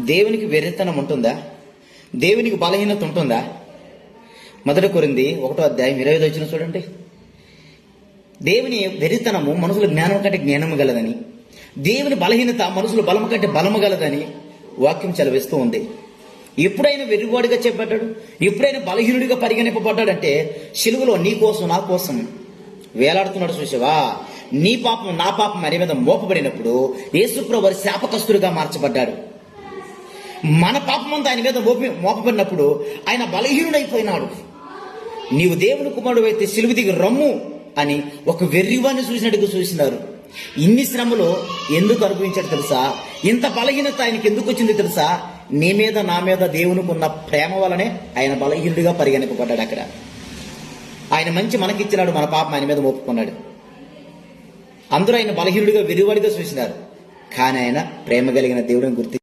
దేవునికి వెర్రితనం ఉంటుందా? దేవునికి బలహీనత ఉంటుందా? 1 కొరింథీ 1:25 చూడండి. దేవుని వెర్రితనము మనుషుల జ్ఞానం కంటే జ్ఞానము గలదని, దేవుని బలహీనత మనుషుల బలము కంటే బలము గలదని వాక్యం చదివిస్తూ ఉంది. ఎప్పుడైనా వెర్రివాడిగా చెప్పబడ్డాడు, ఎప్పుడైనా బలహీనుడిగా పరిగణింపబడ్డాడంటే సిలువలో నీ కోసం నా కోసం వేలాడుతున్నాడు. చూసావా? నీ పాపం నా పాపం అనే మీద మోపబడినప్పుడు యేసుప్రభువు వారి శాపకస్తుడిగా మార్చబడ్డాడు. మన పాపమంతా ఆయన మీద మోపబడినప్పుడు ఆయన బలహీనుడైపోయినాడు. నీవు దేవుని కుమారుడు అయితే సిలువ దిగి రమ్ము అని ఒక వెర్రివాన్ని చూసినట్టుగా చూసినారు. ఇన్ని శ్రమలు ఎందుకు అనుభవించాడు తెలుసా? ఇంత బలహీనత ఆయనకి ఎందుకు వచ్చింది తెలుసా? నీ మీద నా మీద దేవునికి ఉన్న ప్రేమ వలనే ఆయన బలహీనుడిగా పరిగణింపబడ్డాడు. అక్కడ ఆయన మంచి మనకిచ్చినాడు, మన పాపం ఆయన మీద మోపుకున్నాడు. అందరూ ఆయన బలహీనుడిగా వెర్రివాడిగా చూసినారు, కానీ ఆయన ప్రేమ కలిగిన దేవుడిని గుర్తించారు.